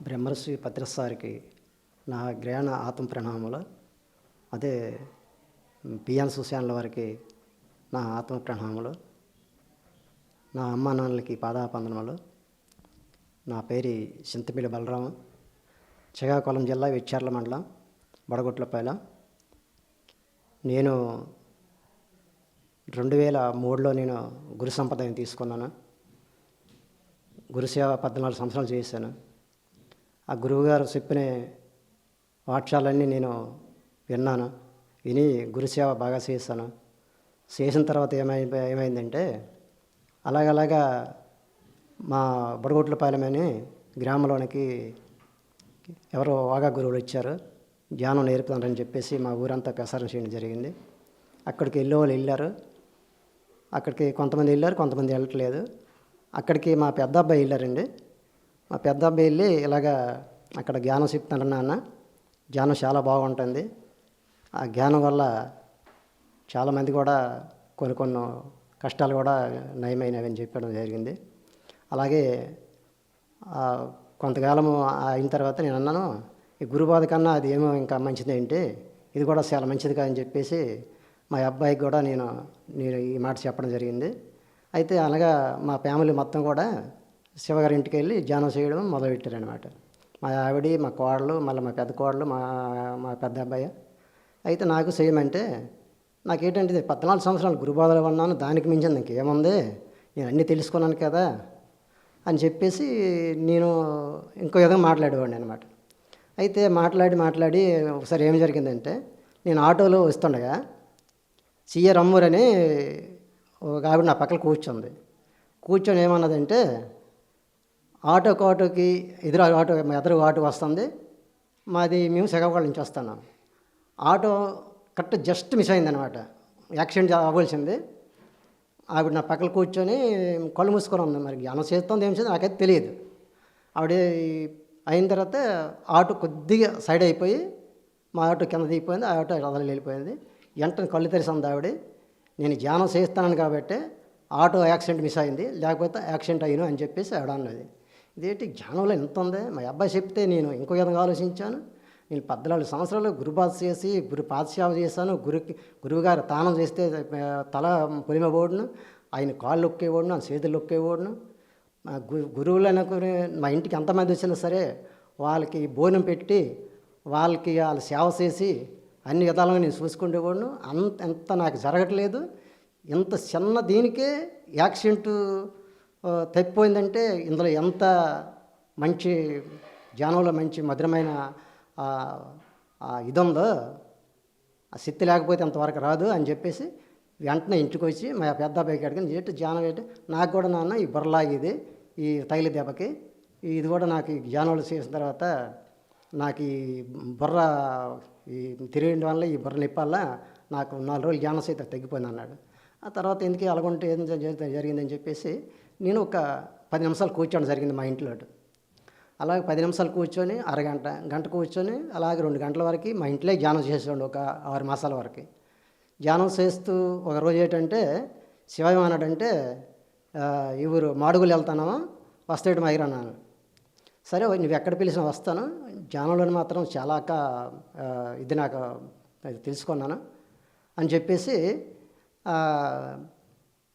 బ్రహ్మర్షి పత్రిసారికి నా జ్ఞాన ఆత్మ ప్రణామములు. అదే పిఎన్ సుశాన్ల వారికి నా ఆత్మ ప్రణామములు. నా అమ్మ నాన్నలకి పాదాపందనములు. నా పేరు చింతపల్లి బలరాం, శ్రీకాకుళం జిల్లా వెచ్చర్ల మండలం బడగొట్లపైల. నేను 2003లో నేను గురు సంప్రదాయం తీసుకున్నాను. గురుసేవ 14 సంవత్సరాలు చేశాను. ఆ గురువుగారు చెప్పిన వాక్యాలన్నీ నేను విన్నాను. విని గురుసేవ బాగా చేశాను. చేసిన తర్వాత ఏమైందంటే అలాగలాగా మా బడగొట్లపాలెమని గ్రామంలోనికి ఎవరో వాగా గురువులు వచ్చారు, ధ్యానం నేర్పుతారని చెప్పేసి మా ఊరంతా ప్రసారం చేయడం జరిగింది. అక్కడికి వాళ్ళు వెళ్ళారు. అక్కడికి కొంతమంది వెళ్ళారు, కొంతమంది వెళ్ళట్లేదు. అక్కడికి మా పెద్ద అబ్బాయి వెళ్ళారండి. మా పెద్ద అబ్బాయి వెళ్ళి ఇలాగా అక్కడ జ్ఞానం చెప్తాను నాన్న, జ్ఞానం చాలా బాగుంటుంది, ఆ జ్ఞానం వల్ల చాలామంది కూడా కొన్ని కష్టాలు కూడా నయమైనవి అని చెప్పడం జరిగింది. అలాగే కొంతకాలము అయిన తర్వాత నేను అన్నాను, ఈ గురుబాధ కన్నా అది ఏమో ఇంకా మంచిది ఏంటి, ఇది కూడా చాలా మంచిది కాదని చెప్పేసి మా అబ్బాయికి కూడా నేను ఈ మాట చెప్పడం జరిగింది. అయితే అలాగా మా ఫ్యామిలీ మొత్తం కూడా శివగారి ఇంటికి వెళ్ళి ధ్యానం చేయడం మొదలుపెట్టారనమాట. మా ఆవిడ, మా కోడలు, మళ్ళీ మా పెద్ద కోడలు, మా పెద్ద అబ్బాయి. అయితే నాకు చేయమంటే నాకేంటంటే 14 సంవత్సరాలు గురుబాధలు ఉన్నాను, దానికి మించింది ఇంకేముంది, నేను అన్నీ తెలుసుకున్నాను కదా అని చెప్పేసి నేను ఇంకో విధంగా మాట్లాడేవాడిని అనమాట. అయితే మాట్లాడి ఒకసారి ఏం జరిగిందంటే, నేను ఆటోలో వస్తుండగా సిఆర్ అమ్మూరని ఒక ఆవిడ నా పక్కన కూర్చొని ఏమన్నదంటే, ఆటోకి ఎదురు ఆటో వస్తుంది, మేము శ్రీకాకుళం నుంచి వస్తున్నాం. ఆటో కరెక్ట్ జస్ట్ మిస్ అయిందనమాట, యాక్సిడెంట్ అవ్వాల్సింది. ఆవిడ నా పక్కన కూర్చొని కళ్ళు మూసుకొని ఉంది. మరి జ్ఞానం చేస్తుంది ఏం చేస్తుంది నాకైతే తెలియదు. ఆవిడ అయిన తర్వాత ఆటో కొద్దిగా సైడ్ అయిపోయి మా ఆటో కింద దిగిపోయింది, ఆ ఆటో రథాలు వెళ్ళిపోయింది. వెంటనే కళ్ళు తెరిసింది ఆవిడ. నేను ధ్యానం చేస్తాను కాబట్టి ఆటో యాక్సిడెంట్ మిస్ అయింది, లేకపోతే యాక్సిడెంట్ అయ్యాను అని చెప్పేసి ఆవిడ అన్నది. ఇదేంటి జ్ఞానంలో ఎంత ఉంది, మా అబ్బాయి చెప్తే నేను ఇంకో విధంగా ఆలోచించాను. నేను 14 సంవత్సరాలు గురుబాధ చేసి పాదసేవ చేశాను. గురువుగారు తానం చేస్తే తల పొలిమబోడును, ఆయన కాళ్ళు ఒక్కేవాడును, ఆయన చేతులు ఒక్కేవాడును. గురువులు అనుకుని మా ఇంటికి ఎంతమంది వచ్చినా సరే వాళ్ళకి భోజనం పెట్టి వాళ్ళ సేవ చేసి అన్ని విధాలుగా నేను చూసుకునేవాడును. ఎంత నాకు జరగట్లేదు. ఇంత చిన్న దీనికే యాక్సిడెంట్ తప్పిపోయిందంటే ఇందులో ఎంత మంచి ధ్యానంలో మంచి మధురమైన ఇది ఉందో, ఆ శక్తి లేకపోతే అంతవరకు రాదు అని చెప్పేసి వెంటనే ఇంటికి వచ్చి మా పెద్ద అబ్బాయికి అడిగిన, ఏంటి ధ్యానం ఏంటి, నాకు కూడా నాన్న ఈ బుర్రలాగేది ఈ తైలి దెబ్బకి ఇది కూడా నాకు ఈ ధ్యానాలు చేసిన తర్వాత నాకు ఈ బుర్ర ఈ తిరిగడం వల్ల ఈ బుర్ర నొప్పి వల్ల నాకు 4 రోజులు జ్ఞానం సైతం తగ్గిపోయింది అన్నాడు. ఆ తర్వాత ఎందుకు అలాగుంటే ఏం జరిగిందని చెప్పేసి నేను ఒక 10 నిమిషాలు కూర్చోవడం జరిగింది మా ఇంట్లో. అలాగే 10 నిమిషాలు కూర్చొని గంట కూర్చొని అలాగే 2 గంటల వరకు మా ఇంట్లో ధ్యానం చేసేవాడు. ఒక 6 మాసాల వరకు ధ్యానం చేస్తూ ఒకరోజు ఏంటంటే శివ ఏమన్నాడంటే, ఈ ఊరు మాడుగులు వెళ్తానమా, వస్తాడు మా అన్నాను. సరే నువ్వు ఎక్కడ పిలిచినా వస్తాను, ధ్యానంలో మాత్రం చాలా ఇది నాకు తెలుసుకున్నాను అని చెప్పేసి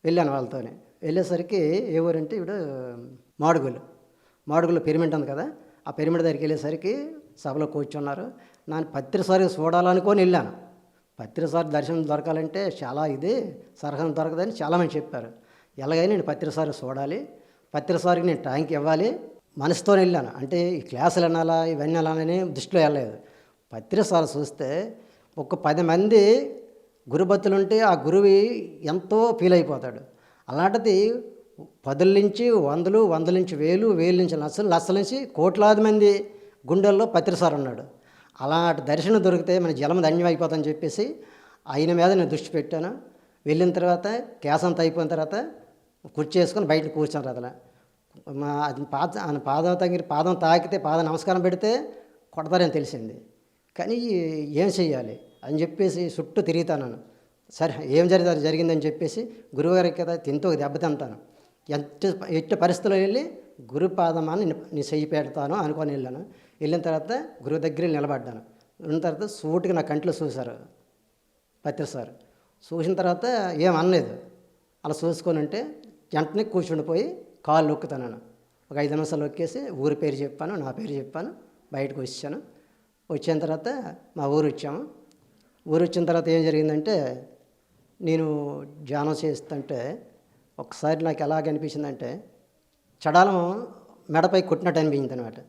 వెళ్ళాను వాళ్ళతోనే. వెళ్ళేసరికి ఏ ఊరంటే ఇప్పుడు మాడుగులో పిరమిడ్ ఉంది కదా, ఆ పిరమిడ్ దగ్గరికి వెళ్ళేసరికి సభలో కూర్చున్నారు. నేను పత్రిసారి చూడాలనుకొని వెళ్ళాను. పత్రిసారి దర్శనం దొరకాలంటే చాలా ఇది సరహం దొరకదని చాలామంది చెప్పారు. ఎలాగైనా నేను పత్రిసారి చూడాలి, పత్రిసారికి నేను ట్యాంక్ ఇవ్వాలి మనసుతో వెళ్ళాను. అంటే ఈ క్లాసులు అనాలా ఇవన్నీ అలానే దృష్టిలో వెళ్ళలేదు. పత్రిసారి చూస్తే ఒక 10 మంది గురుభక్తులు ఉంటే ఆ గురువు ఎంతో ఫీల్ అయిపోతాడు. అలాంటిది 10 నుంచి 100, 100 నుంచి 1000, 1000 నుంచి లక్షల నుంచి కోట్లాది మంది గుండెల్లో పత్రిసారి ఉన్నాడు. అలాంటి దర్శనం దొరికితే మన జలం ధన్యం అయిపోతుందని చెప్పేసి ఆయన మీద నేను దృష్టి పెట్టాను. వెళ్ళిన తర్వాత కేసు అంతా అయిపోయిన తర్వాత కుర్చీ వేసుకొని బయట కూర్చొని అతను అది పాదం తాకితే నమస్కారం పెడితే కొడతారని తెలిసింది. కానీ ఏం చెయ్యాలి అని చెప్పేసి చుట్టూ తిరుగుతాను. సరే ఏం జరిగిందని చెప్పేసి గురువుగారికి కదా తింటూ దెబ్బతింటాను. ఎట్టి పరిస్థితుల్లో వెళ్ళి గురుపాదమాన్ని నీ చెయ్యి పెడతాను అనుకొని వెళ్ళాను. వెళ్ళిన తర్వాత గురువు దగ్గర నిలబడ్డాను. ఉన్న తర్వాత సూటిగా నా కంట్లో చూశారు పత్రి సార్. చూసిన తర్వాత ఏం అనలేదు. అలా చూసుకొని ఉంటే వెంటనే కూర్చుండిపోయి కాళ్ళు నొక్కుతాను. ఒక 5 నిమిషాలు నొక్కేసి ఊరి పేరు చెప్పాను, నా పేరు చెప్పాను, బయటకు వచ్చాను. వచ్చిన తర్వాత మా ఊరు వచ్చాము. ఊరు వచ్చిన తర్వాత ఏం జరిగిందంటే, నేను ధ్యానం చేస్తుంటే ఒకసారి నాకు ఎలాగ అనిపించిందంటే, చడాలం మెడపై కొట్టినట్టు అనిపించింది అనమాట.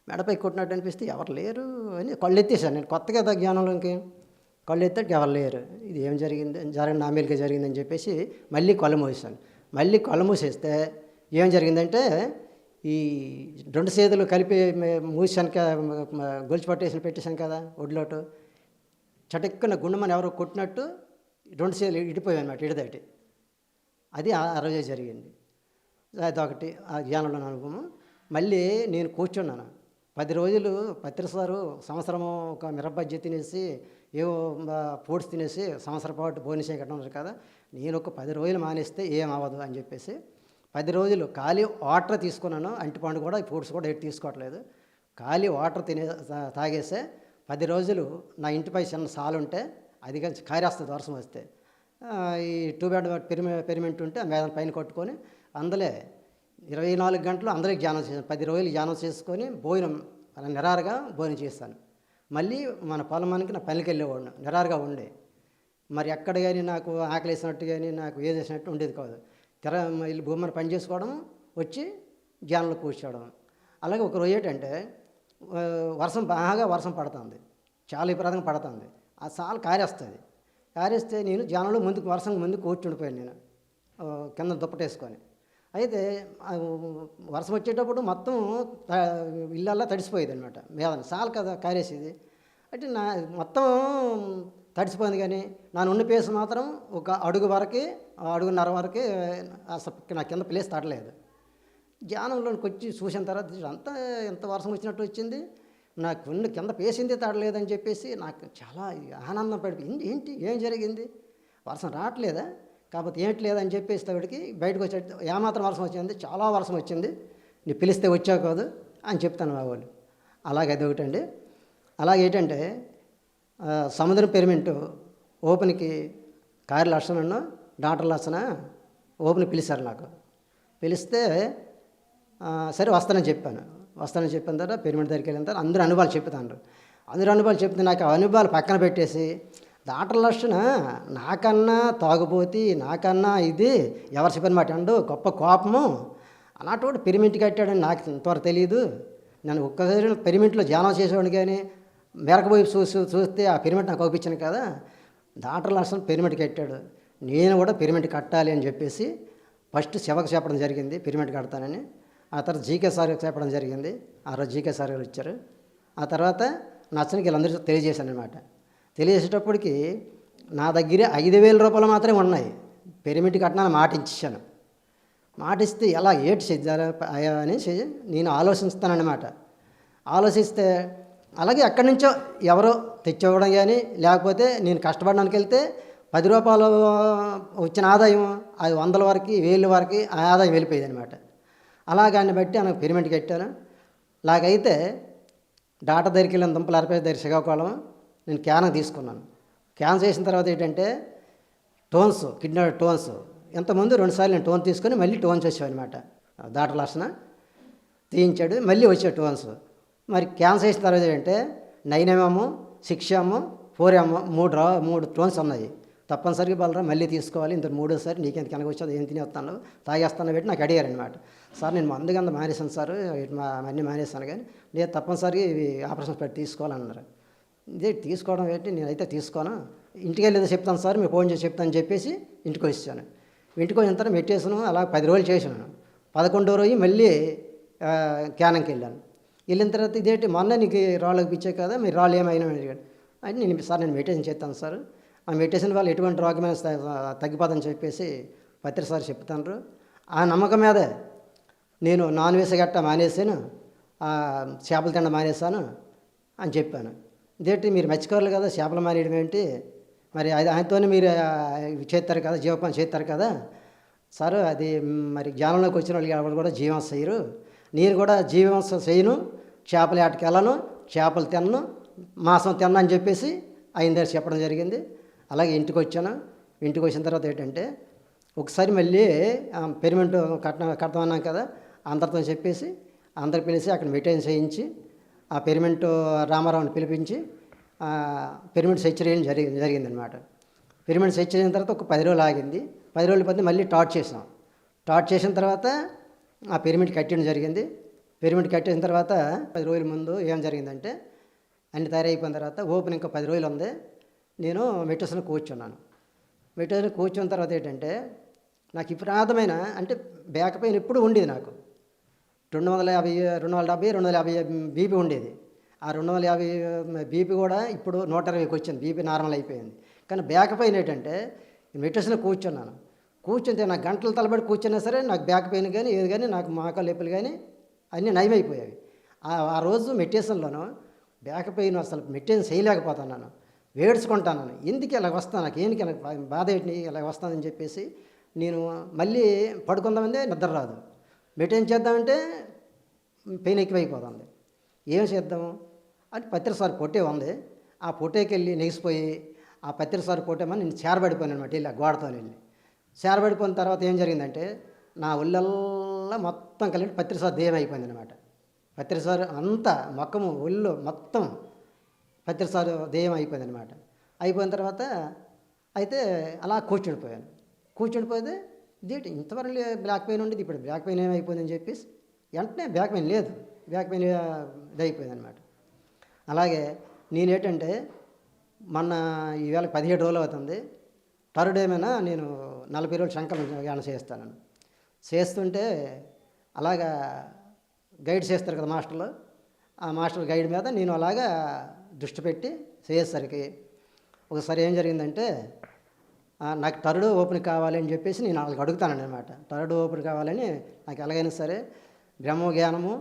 మెడపై కొట్టినట్టు అనిపిస్తే ఎవరు లేరు అని కళ్ళు ఎత్తేసాను. నేను కొత్తగా కదా జ్ఞానంలోకి కళ్ళు ఎత్తాక ఎవరు లేరు. ఇది ఏం జరిగింది, నా మీదకే జరిగిందని చెప్పేసి మళ్ళీ కళ్ళు మూసాను. మళ్ళీ కళ్ళు మూసేస్తే ఏం జరిగిందంటే, ఈ 2 చేతులు కలిపి మూసాను, గొలుసు పెట్టేశాను కదా ఒడిలోటు. చటక్కున గుండెమని ఎవరో కొట్టినట్టు 2 చేతులు ఇడిపోయాయి అనమాట, ఇడిదాటి. అది ఆ రోజే జరిగింది. అదొకటి ఆ జ్ఞానంలో అనుభవం. మళ్ళీ నేను కూర్చున్నాను 10 రోజులు. పత్రి సారు సంవత్సరము ఒక మిరపబజ్జీ తినేసి ఏవో ఫ్రూట్స్ తినేసి సంవత్సరం పాటు భోజనం కట్టడం కదా. నేను ఒక 10 రోజులు మానేస్తే ఏం అవ్వదు అని చెప్పేసి 10 రోజులు ఖాళీ వాటర్ తీసుకున్నాను. అంటిపండు కూడా ఫ్రూట్స్ కూడా ఎటు తీసుకోవట్లేదు. ఖాళీ వాటర్ తాగేసే 10 రోజులు నా ఇంటిపై చిన్న సాలు ఉంటే అది కానీ కారేస్తుంది వర్షం వస్తే. ఈ 2 బెడ్ పెరిమెంట్ ఉంటే పైన కొట్టుకొని అందులో 24 గంటలు అందరికీ ధ్యానం చేశాను. 10 రోజులు ధ్యానం చేసుకొని భోజనం నిరారుగా భోజనం చేస్తాను. మళ్ళీ మన పొలమానికి నా పనికి వెళ్ళేవాడిని నిరారుగా ఉండే. మరి ఎక్కడ కానీ నాకు ఆకలి వేసినట్టు కానీ నాకు ఏది వేసినట్టు ఉండేది కాదు. వెళ్ళి భూమిని పని చేసుకోవడం, వచ్చి ధ్యానంలో కూర్చోవడం. అలాగే ఒక రోజు ఏంటంటే బాగా వర్షం పడుతుంది, చాలా విపరీతంగా పడుతుంది. ఆ సాలు కారేస్తే నేను ధ్యానంలో వర్షం ముందు కూర్చుండిపోయాను. నేను కింద దుప్పటేసుకొని. అయితే వర్షం వచ్చేటప్పుడు మొత్తం ఇళ్ళల్లా తడిసిపోయేది అనమాట. మీద సాలు కదా కారేసేది. అంటే మొత్తం తడిసిపోయింది. కానీ నా నుండి పేసు మాత్రం ఒక అడుగు వరకు, అడుగున్నర వరకు అసలు నా కింద ప్లేస్ తడలేదు. ధ్యానంలోకి వచ్చి చూసిన తర్వాత అంతా ఎంత వర్షం వచ్చినట్టు వచ్చింది, నాకు కింద పేసింది తడలేదని చెప్పేసి నాకు చాలా ఆనందం పడిపోయింది. ఏంటి ఏం జరిగింది, వర్షం రావట్లేదా, కాకపోతే ఏంటి లేదని చెప్పేసి తవిడికి బయటకు వచ్చేట ఏమాత్రం వర్షం వచ్చింది, చాలా వర్షం వచ్చింది, నీ పిలిస్తే వచ్చావు కాదు అని చెప్తాను మా వాళ్ళు. అలాగే అది ఒకటండి. అలాగేంటంటే సముద్రం పెరిమెంటు ఓపెన్కి కార్య లక్షణను డాక్టర్ లక్షణ ఓపెన్ పిలిచారు. నాకు పిలిస్తే సరే వస్తానని చెప్పాను. చెప్పిన తర్వాత పెరిమెంట్ దగ్గరికి వెళ్ళిన తర్వాత అందరూ అనుభవాలు చెప్తాను. చెప్తే నాకు ఆ అనుభవాలు పక్కన పెట్టేసి డాక్టర్ లక్షణ నాకన్నా తాగుపోతి, నాకన్నా ఇది ఎవరు చెప్పిన మాట అండు గొప్ప కోపము అలాంటి పెరిమెంట్ కట్టాడని నాకు ఇంతవరకు తెలియదు. నేను ఒక్కసారి పెరిమెంట్లో ధ్యానం చేసేవాడిని, కానీ మెరకపోయి చూస్తే ఆ పిరమిడ్ నాకు అవుపించాను కదా. డాక్టర్ లక్షణం పిరమిడ్ కట్టాడు, నేను కూడా పిరమిడ్ కట్టాలి అని చెప్పేసి ఫస్ట్ శివకు చెప్పడం జరిగింది పిరమిడ్ కడతానని. ఆ తర్వాత జీకే సార్ చెప్పడం జరిగింది. ఆ రోజు జీకే సార్ గారు వచ్చారు. ఆ తర్వాత నచ్చనికి వీళ్ళందరూ తెలియజేశాను అనమాట. తెలియజేసేటప్పటికి నా దగ్గర 5,000 రూపాయలు మాత్రమే ఉన్నాయి. పిరమిడ్ కట్టాలని మాట ఇచ్చాను. మాట ఇస్తే ఎలా ఏటి చేద్దారా అనేసి నేను ఆలోచిస్తానన్నమాట. ఆలోచిస్తే అలాగే ఎక్కడి నుంచో ఎవరో తెచ్చివ్వడం కానీ, లేకపోతే నేను కష్టపడడానికి వెళ్తే 10 రూపాయలు వచ్చిన ఆదాయం అది 100 వరకు 1000 వరకు ఆ ఆదాయం వెళ్ళిపోయేది అనమాట. అలాగాన్ని బట్టి నాకు పిరమిడ్ కట్టాను. లాగైతే డాటా దగ్గరికి వెళ్ళిన దుంపల అరపై దగ్గర శ్రీకాకుళం నేను క్యాన్ తీసుకున్నాను. క్యాన్ చేసిన తర్వాత ఏంటంటే టోన్స్, కిడ్నీ టోన్స్ ఇంతకుముందు 2 సార్లు నేను టోన్ తీసుకొని మళ్ళీ టోన్స్ వచ్చావు అనమాట. డాక్టర్ లక్షణ తీయించాడు, మళ్ళీ వచ్చే టోన్స్. మరి క్యాన్సర్ చేసిన తర్వాత ఏంటంటే 9mm, 6M, 4M 3 టోన్స్ ఉన్నాయి. తప్పనిసరిగా బలరాం మళ్ళీ తీసుకోవాలి, ఇంత 3వసారి నీకెంత కనుక వచ్చేది ఏం తినేస్తాను తాగేస్తాను పెట్టి నాకు అడిగారు అనమాట. సార్ నేను మందు కింద మానేశాను సార్, అన్నీ మానేస్తాను, కానీ నేను తప్పనిసరిగా ఇవి ఆపరేషన్ పెట్టి తీసుకోవాలన్నారు. ఇదే తీసుకోవడం ఏంటి, నేనైతే తీసుకోను, ఇంటికి వెళ్ళేదో చెప్తాను సార్, మీరు ఫోన్ చేసి చెప్తాను చెప్పేసి ఇంటికి వచ్చాను. ఇంటికి వచ్చిన తర్వాత మెట్టేసాను. అలా 10 రోజులు చేశాను. 11వ రోజు మళ్ళీ క్యానంకి వెళ్ళాను. వెళ్ళిన తర్వాత ఇదేంటి మొన్న నీకు రాళ్ళకి పిచ్చాయి కదా, మీరు రాళ్ళు ఏమైనా అడిగాడు. అంటే నేను సార్ నేను మెడిటేషన్ చేస్తాను సార్, ఆ మెడిటేషన్ వాళ్ళు ఎటువంటి రోగమైన తగ్గిపోదని చెప్పేసి పత్రి సార్ చెప్తాను. ఆ నమ్మకం మీదే నేను నాన్ వెజ్ గట్ట మానేసాను, చేపలు తిండ మానేసాను అని చెప్పాను. ఇదేంటి మీరు మర్చిపోవాలి కదా, చేపలు మానేయడం ఏంటి, మరి అది ఆయనతోనే మీరు చేస్తారు కదా, జీవపానం చేస్తారు కదా, సార్ అది మరి జ్ఞానంలోకి వచ్చిన వాళ్ళు ఎవరు కూడా జీవాంశ చేయరు, నేను కూడా జీవాంశ చేయను, చేపల వేటకి వెళ్ళను, చేపలు తిన్ను, మాంసం తిన్నా అని చెప్పేసి ఆయన దగ్గర చెప్పడం జరిగింది. అలాగే ఇంటికి వచ్చాను. ఇంటికి వచ్చిన తర్వాత ఏంటంటే ఒకసారి మళ్ళీ పెరిమెంట్ కడతామన్నాం కదా, అందరితో చెప్పేసి అందరికి పిలిచి అక్కడ మీటింగ్ చేయించి ఆ పెరిమెంట్ రామారావుని పిలిపించి పెరిమెంట్ సెర్చ్ చేయడం జరిగిందనమాట. పెరిమెంట్ సెర్చ్ అయిన తర్వాత ఒక 10 రోజులు ఆగింది. 10 రోజుల పది మళ్ళీ టాట్ చేసాం. టాట్ చేసిన తర్వాత ఆ పిరమిడ్ కట్టడం జరిగింది. పిరమిడ్ కట్టిన తర్వాత 10 రోజుల ముందు ఏం జరిగిందంటే అన్ని తయారైపోయిన తర్వాత ఓపెన్ ఇంకా 10 రోజులు ఉంది. నేను మెడిటేషన్ కూర్చున్నాను. మెడిటేషన్ కూర్చున్న తర్వాత ఏంటంటే నాకు విపరీతమైన అంటే బ్యాక్ పెయిన్ ఎప్పుడు ఉండేది. నాకు 250, 270, 250 బీపీ ఉండేది. ఆ 250 బీపీ కూడా ఇప్పుడు 120కి వచ్చింది. బీపీ నార్మల్ అయిపోయింది. కానీ బ్యాక్ పెయిన్ ఏంటంటే మెడిటేషన్ కూర్చున్నాను. కూర్చుంటే నాకు గంటల తలబడి కూర్చున్నా సరే నాకు బ్యాక్ పెయిన్ కానీ ఏది కానీ నాకు మోకాలు నొప్పులు కానీ అన్నీ నయమైపోయాయి. ఆ రోజు మెడిటేషన్లోనూ బ్యాక్ పెయిన్ అసలు మెడిటేషన్ చేయలేకపోతున్నాను, వేడ్చుకుంటాను. ఎందుకు ఇలా వస్తాను, నాకు ఏంటి ఇలా బాధ ఏంటి ఇలా వస్తుందని చెప్పేసి నేను మళ్ళీ పడుకుందామంటే నిద్ర రాదు. మెడిటేషన్ చేద్దామంటే పెయిన్ ఎక్కువైపోతుంది. ఏం చేద్దాము అంటే పత్రిసారి పొట్టే ఉంది. ఆ పొట్టేకి వెళ్ళి నెగిసిపోయి ఆ పత్రిసారి పొట్టేమని నేను చేరబడిపోయాను అనమాట. వెళ్ళి ఆ గోడతో వెళ్ళి చేరబడిపోయిన తర్వాత ఏం జరిగిందంటే నా ఒళ్ళల్లా మొత్తం కలిపి పత్రిసారి దేయం అయిపోయింది అనమాట. పత్రిసారి అంతా మొక్కము ఒళ్ళు మొత్తం పత్రిసారి దేయం అయిపోయింది అనమాట. అయిపోయిన తర్వాత అయితే అలా కూర్చుండిపోతే ఇదేంటి ఇంతవరకు బ్యాక్ పెయిన్ ఉండేది, ఇప్పుడు బ్యాక్ పెయిన్ ఏమైపోయిందని చెప్పేసి వెంటనే బ్యాక్ పెయిన్ లేదు, బ్యాక్ పెయిన్ ఇదైపోయింది అనమాట. అలాగే నేనేంటంటే మొన్న ఈవేళ 17 రోజులు అవుతుంది. థర్డ్ ఏమైనా నేను 40 రోజులు సంకల్పం చేస్తాను. చేస్తుంటే అలాగా గైడ్ చేస్తారు కదా మాస్టర్లు, ఆ మాస్టర్ గైడ్ మీద నేను అలాగా దృష్టి పెట్టి చేసేసరికి ఒకసారి ఏం జరిగిందంటే నాకు థర్డ్ ఓపెన్ కావాలని చెప్పేసి నేను వాళ్ళకి అడుగుతానండి అనమాట. థర్డ్ ఓపెన్ కావాలని నాకు ఎలాగైనా సరే బ్రహ్మజ్ఞానము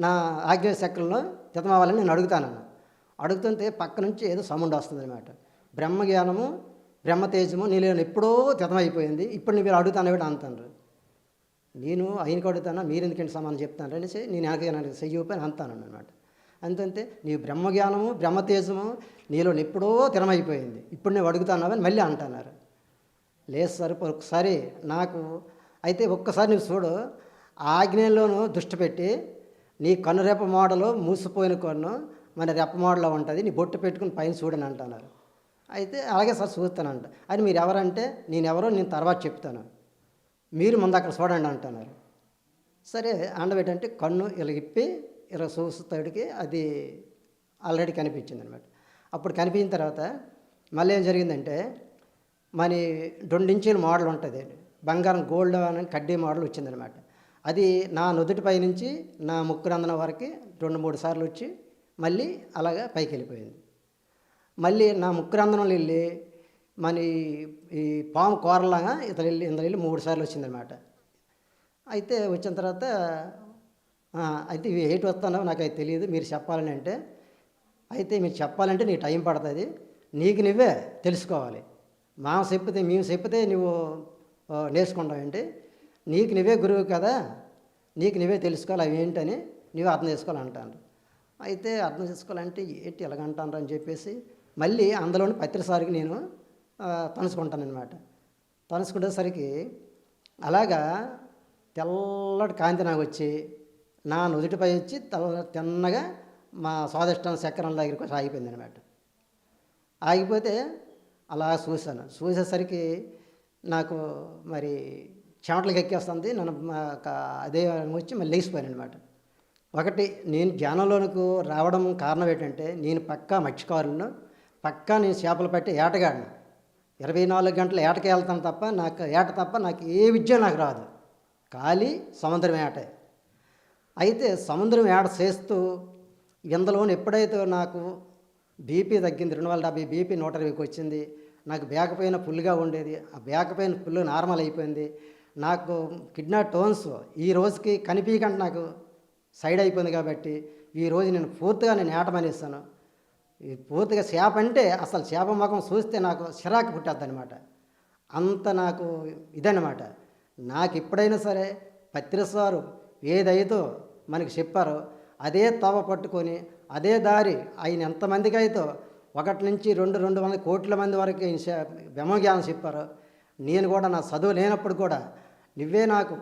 నా ఆగ్నేయ చక్రంలో తితమవ్వాలని నేను అడుగుతానన్న. అడుగుతుంటే పక్క నుంచి ఏదో సౌండ్ వస్తుంది అనమాట. బ్రహ్మజ్ఞానము బ్రహ్మతేజము నీలో ఎప్పుడో తితమైపోయింది, ఇప్పుడు మీరు అడుగుతాను కూడా అంటారు. నేను ఆయనకు అడుగుతాను, మీరు ఎందుకంటే సమానం చెప్తాను అనేసి నేను వెనక చెయ్యిపోయి అంతాను అనమాట. అంతే నీ బ్రహ్మజ్ఞానము బ్రహ్మతేజము నీలో ఎప్పుడో తినమైపోయింది, ఇప్పుడు నేను అడుగుతాను మళ్ళీ అంటున్నారు. లేదు సార్ ఒకసారి నాకు అయితే ఒక్కసారి నువ్వు చూడు, ఆజ్ఞలోనూ దృష్టి పెట్టి నీ కన్నురెప్ప మోడలు మూసిపోయిన కన్ను మన రెప్ప మోడల్లో ఉంటుంది, నీ బొట్టు పెట్టుకుని పైన చూడని అంటున్నారు. అయితే అలాగే సార్ చూస్తానంట. అది మీరు ఎవరంటే నేను తర్వాత చెప్తాను, మీరు ముందు అక్కడ చూడండి అంటున్నారు. సరే అండబెట్టంటే కన్ను ఇలా ఇప్పి ఇలా చూస్తాడికి అది ఆల్రెడీ కనిపించింది అనమాట. అప్పుడు కనిపించిన తర్వాత మళ్ళీ ఏం జరిగిందంటే మన 2 ఇంచుల మోడల్ ఉంటుంది, బంగారం గోల్డ్ అని కడ్డీ మోడల్ వచ్చిందనమాట. అది నా నుదుటిపై నుంచి నా ముక్కు రంధ్రం వరకు 2-3 సార్లు వచ్చి మళ్ళీ అలాగా పైకి వెళ్ళిపోయింది. మళ్ళీ నా ముక్కు రంధ్రంలో వెళ్ళి మన ఈ పాము కూరలాగా ఇందులో వెళ్ళి 3 సార్లు వచ్చిందనమాట. అయితే వచ్చిన తర్వాత అయితే ఇవి ఏంటి వస్తున్నావు నాకు అయితే తెలియదు, మీరు చెప్పాలని అంటే అయితే మీరు చెప్పాలంటే నీకు టైం పడుతుంది, నీకు నువ్వే తెలుసుకోవాలి. మేము చెప్పితే నువ్వు నేర్చుకుంటావంటే నీకు నువ్వే గురువు కదా, నీకు నువ్వే తెలుసుకోవాలి అవి ఏంటని నువ్వే అర్థం చేసుకోవాలంటాను. అయితే అర్థం చేసుకోవాలంటే ఏంటి ఎలాగంటాను అని చెప్పేసి మళ్ళీ అందులోని పత్రిసారికి నేను తనుసుకుంటానమాట. తనుసుకునేసరికి అలాగా తెల్లటి కాంతి నాకు వచ్చి నా నుదుటిపై వచ్చి తిన్నగా మా స్వాదిష్టాన చక్రం దగ్గరికి వచ్చి ఆగిపోయింది అనమాట. ఆగిపోతే అలా చూసేసరికి నాకు మరి చెమటలకు ఎక్కేస్తుంది. నన్ను అదే వచ్చి మళ్ళీ లేచిపోయాను అనమాట. ఒకటి నేను జ్ఞానంలోనికి రావడం కారణం ఏంటంటే నేను పక్కా మత్స్యకారులను, పక్కా నేను చేపలు పట్టి ఏటగాడిని. 24 గంటలు ఏటకి వెళ్తాను తప్ప నాకు ఏ విద్య నాకు రాదు, ఖాళీ సముద్రం ఏటే. అయితే సముద్రం ఏట చేస్తూ ఇందులోని ఎప్పుడైతే నాకు బీపీ తగ్గింది, 270 బీపీ 120కి వచ్చింది, నాకు బ్యాక్ పెయిన్ ఫుల్గా ఉండేది, ఆ బ్యాక్ పెయిన్ ఫుల్ నార్మల్ అయిపోయింది. నాకు కిడ్నీ టోన్స్ ఈ రోజుకి కనిపించకుండా నాకు సైడ్ అయిపోయింది. కాబట్టి ఈరోజు నేను పూర్తిగా ఏటమనేస్తాను. ఈ పూర్తిగా చేప అంటే అసలు చేప ముఖం చూస్తే నాకు చిరాకు పుట్టేద్ది అనమాట. అంత నాకు ఇదన్నమాట. నాకు ఎప్పుడైనా సరే పత్రిసారు ఏదైతో మనకి చెప్పారో అదే తవ పట్టుకొని అదే దారి ఆయన ఎంతమందికి అయితే 1 నుంచి 2 కోట్ల మంది వరకు బ్రహ్మజ్ఞానం చెప్పారో నేను కూడా నా చదువు లేనప్పుడు కూడా నువ్వే నాకు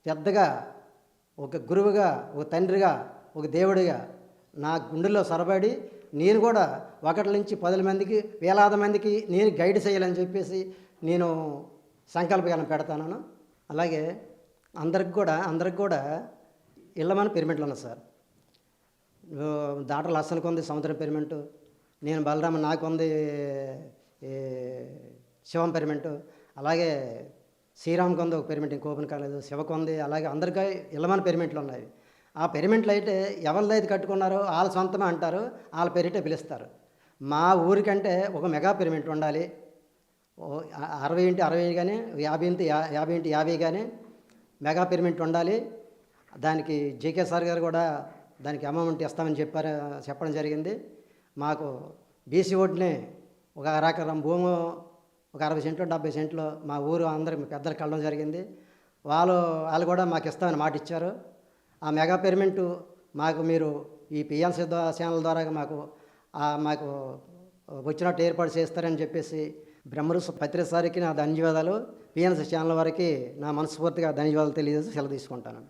పెద్దగా ఒక గురువుగా, ఒక తండ్రిగా, ఒక దేవుడిగా నా గుండెల్లో సొరబడి నేను కూడా 1 నుంచి 10 మందికి, వేలాది మందికి నేను గైడ్ చేయాలని చెప్పేసి నేను సంకల్పం పెడతాను. అలాగే అందరికి కూడా ఇళ్ళమని పిరమిడ్లు ఉన్నాయి సార్. దాంట్లో లస్సనికి ఉంది సముద్రం పిరమిడ్, నేను బలరామ నాకు ఉంది శివం పిరమిడ్, అలాగే శ్రీరామ్కి ఉంది ఒక పిరమిడ్ ఓపెన్ కాలేదు, శివకు ఉంది, అలాగే అందరికీ ఇళ్ళమని పిరమిడ్లు ఉన్నాయి. ఆ పిరమిడ్లు అయితే ఎవరిదైతే కట్టుకున్నారో వాళ్ళ సొంతమే అంటారు, వాళ్ళ పేరిటే పిలుస్తారు. మా ఊరికంటే ఒక మెగా పిరమిడ్ ఉండాలి, 60x60 కానీ 50x50 కానీ మెగా పిరమిడ్ ఉండాలి. దానికి జేకే సార్ గారు కూడా దానికి అమౌంట్ ఇస్తామని చెప్పడం జరిగింది. మాకు బీసీ ఓట్ని ఒక అరెకరం భూమి, ఒక 60 సెంట్లు 70 సెంట్లు మా ఊరు అందరికి పెద్దలు కలడం జరిగింది. వాళ్ళు కూడా మాకు ఇస్తామని మాట ఇచ్చారు. ఆ మెగా పిరమిడ్ మాకు మీరు ఈ పిఎంసి ఛానల్ ద్వారా మాకు వచ్చినట్టు ఏర్పాటు చేస్తారని చెప్పేసి బ్రహ్మరుసు పత్రిసారికి నా ధన్యవాదాలు. పిఎంసి ఛానల్ వారికి నా మనస్ఫూర్తిగా ధన్యవాదాలు తెలియజేసి సెలవు తీసుకుంటాను.